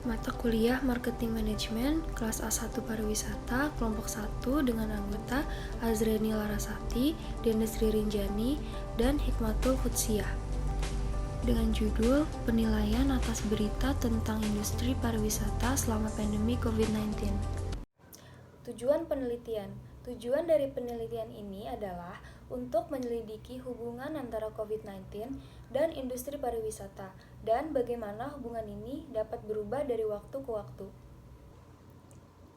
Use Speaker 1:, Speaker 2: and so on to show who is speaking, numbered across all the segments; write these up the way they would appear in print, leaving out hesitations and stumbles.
Speaker 1: Mata kuliah Marketing Management kelas A1 Pariwisata kelompok 1 dengan anggota Azreni Larasati, Dendesri Rinjani, dan Hikmatul Futsiyah. Dengan judul Penilaian atas berita tentang industri pariwisata selama pandemi COVID-19.
Speaker 2: Tujuan penelitian. Tujuan dari penelitian ini adalah untuk menyelidiki hubungan antara COVID-19 dan industri pariwisata dan bagaimana hubungan ini dapat berubah dari waktu ke waktu.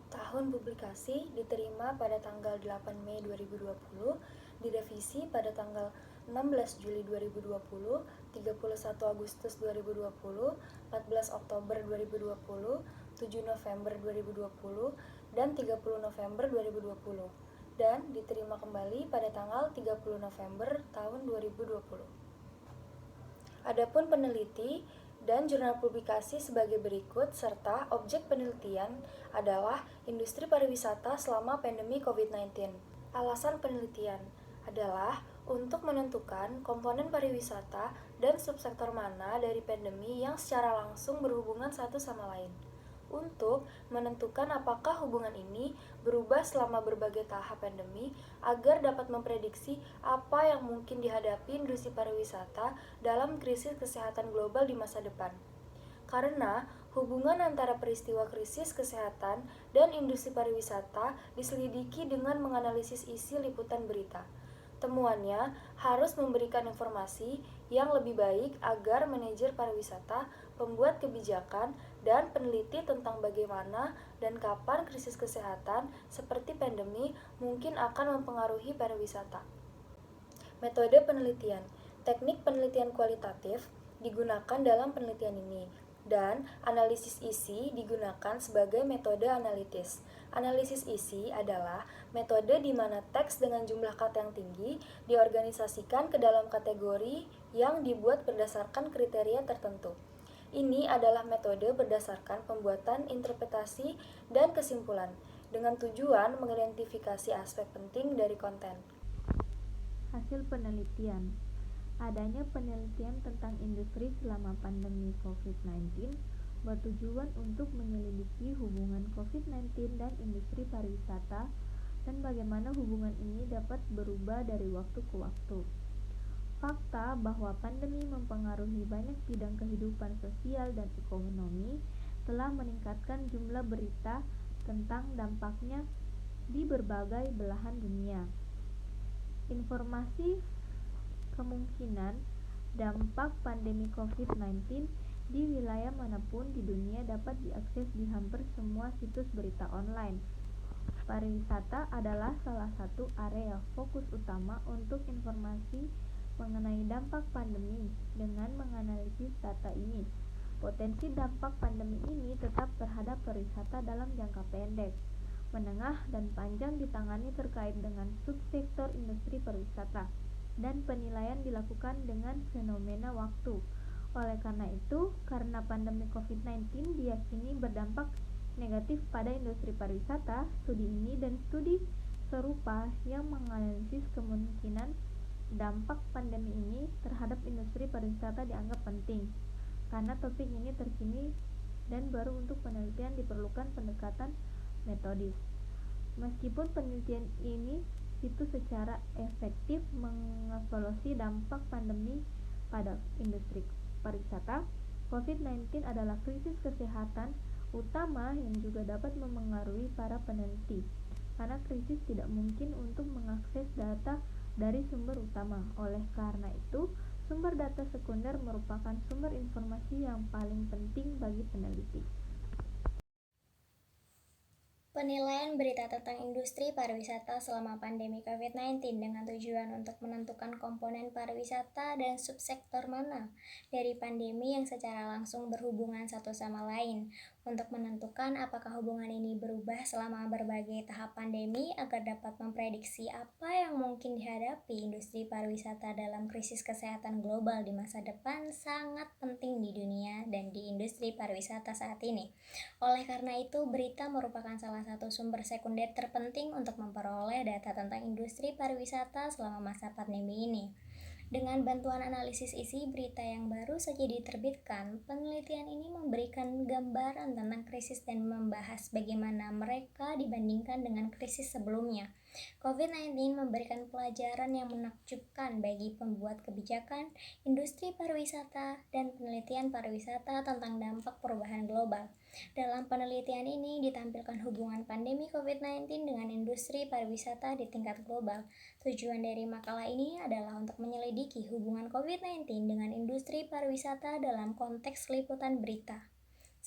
Speaker 2: Tahun publikasi diterima pada tanggal 8 Mei 2020, direvisi pada tanggal 16 Juli 2020, 31 Agustus 2020, 14 Oktober 2020, 7 November 2020, dan 30 November 2020, dan diterima kembali pada tanggal 30 November tahun 2020. Adapun peneliti dan jurnal publikasi sebagai berikut, serta objek penelitian adalah industri pariwisata selama pandemi COVID-19. Alasan penelitian adalah untuk menentukan komponen pariwisata dan subsektor mana dari pandemi yang secara langsung berhubungan satu sama lain, untuk menentukan apakah hubungan ini berubah selama berbagai tahap pandemi agar dapat memprediksi apa yang mungkin dihadapi industri pariwisata dalam krisis kesehatan global di masa depan. Karena hubungan antara peristiwa krisis kesehatan dan industri pariwisata diselidiki dengan menganalisis isi liputan berita. Temuannya harus memberikan informasi yang lebih baik agar manajer pariwisata, pembuat kebijakan, dan peneliti tentang bagaimana dan kapan krisis kesehatan seperti pandemi mungkin akan mempengaruhi pariwisata. Metode penelitian. Teknik penelitian kualitatif digunakan dalam penelitian ini, dan analisis isi digunakan sebagai metode analitis. Analisis isi adalah metode di mana teks dengan jumlah kata yang tinggi diorganisasikan ke dalam kategori yang dibuat berdasarkan kriteria tertentu. Ini adalah metode berdasarkan pembuatan interpretasi dan kesimpulan, dengan tujuan mengidentifikasi aspek penting dari konten.
Speaker 3: Hasil penelitian. Adanya penelitian tentang industri selama pandemi COVID-19 bertujuan untuk menyelidiki hubungan COVID-19 dan industri pariwisata dan bagaimana hubungan ini dapat berubah dari waktu ke waktu. Fakta bahwa pandemi mempengaruhi banyak bidang kehidupan sosial dan ekonomi telah meningkatkan jumlah berita tentang dampaknya di berbagai belahan dunia. Informasi kemungkinan dampak pandemi COVID-19 di wilayah manapun di dunia dapat diakses di hampir semua situs berita online. Pariwisata adalah salah satu area fokus utama untuk informasi mengenai dampak pandemi. Dengan menganalisis data ini, potensi dampak pandemi ini tetap terhadap pariwisata dalam jangka pendek, menengah, dan panjang ditangani terkait dengan subsektor industri pariwisata, dan penilaian dilakukan dengan fenomena waktu. Oleh karena itu, karena pandemi COVID-19 diyakini berdampak negatif pada industri pariwisata, studi ini dan studi serupa yang menganalisis kemungkinan dampak pandemi ini terhadap industri pariwisata dianggap penting. Karena topik ini terkini dan baru, untuk penelitian diperlukan pendekatan metodis. Meskipun penelitian ini itu secara efektif mengevaluasi dampak pandemi pada industri pariwisata, COVID-19 adalah krisis kesehatan utama yang juga dapat memengaruhi para peneliti, karena krisis tidak mungkin untuk mengakses data dari sumber utama. Oleh karena itu, sumber data sekunder merupakan sumber informasi yang paling penting bagi peneliti.
Speaker 4: Penilaian berita tentang industri pariwisata selama pandemi COVID-19 dengan tujuan untuk menentukan komponen pariwisata dan subsektor mana dari pandemi yang secara langsung berhubungan satu sama lain, untuk menentukan apakah hubungan ini berubah selama berbagai tahap pandemi agar dapat memprediksi apa yang mungkin dihadapi industri pariwisata dalam krisis kesehatan global di masa depan sangat penting di dunia dan di industri pariwisata saat ini. Oleh karena itu, berita merupakan salah satu sumber sekunder terpenting untuk memperoleh data tentang industri pariwisata selama masa pandemi ini. Dengan bantuan analisis isi berita yang baru saja diterbitkan, penelitian ini memberikan gambaran tentang krisis dan membahas bagaimana mereka dibandingkan dengan krisis sebelumnya. COVID-19 memberikan pelajaran yang menakjubkan bagi pembuat kebijakan, industri pariwisata, dan penelitian pariwisata tentang dampak perubahan global. Dalam penelitian ini ditampilkan hubungan pandemi COVID-19 dengan industri pariwisata di tingkat global. Tujuan dari makalah ini adalah untuk menyelidiki hubungan COVID-19 dengan industri pariwisata dalam konteks liputan berita.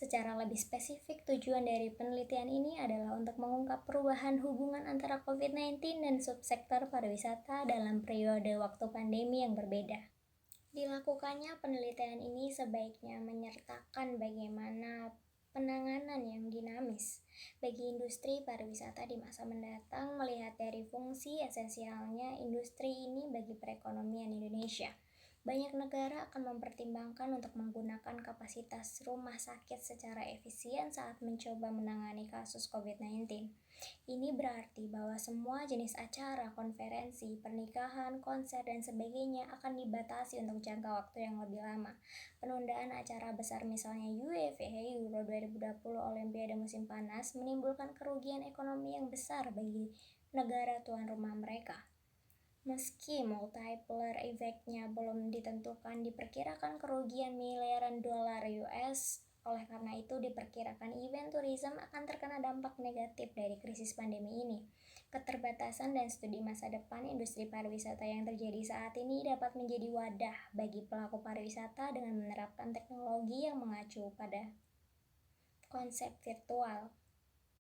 Speaker 4: Secara lebih spesifik, tujuan dari penelitian ini adalah untuk mengungkap perubahan hubungan antara COVID-19 dan subsektor pariwisata dalam periode waktu pandemi yang berbeda. Dilakukannya penelitian ini sebaiknya menyertakan bagaimana penanganan yang dinamis bagi industri pariwisata di masa mendatang, melihat dari fungsi esensialnya industri ini bagi perekonomian Indonesia. Banyak negara akan mempertimbangkan untuk menggunakan kapasitas rumah sakit secara efisien saat mencoba menangani kasus COVID-19. Ini berarti bahwa semua jenis acara, konferensi, pernikahan, konser, dan sebagainya akan dibatasi untuk jangka waktu yang lebih lama. Penundaan acara besar misalnya UEFA Euro 2020 Olimpiade musim panas menimbulkan kerugian ekonomi yang besar bagi negara tuan rumah mereka. Meski multiplier efeknya belum ditentukan, diperkirakan kerugian miliaran dolar US. Oleh karena itu, diperkirakan event tourism akan terkena dampak negatif dari krisis pandemi ini. Keterbatasan dan studi masa depan industri pariwisata yang terjadi saat ini dapat menjadi wadah bagi pelaku pariwisata dengan menerapkan teknologi yang mengacu pada konsep virtual.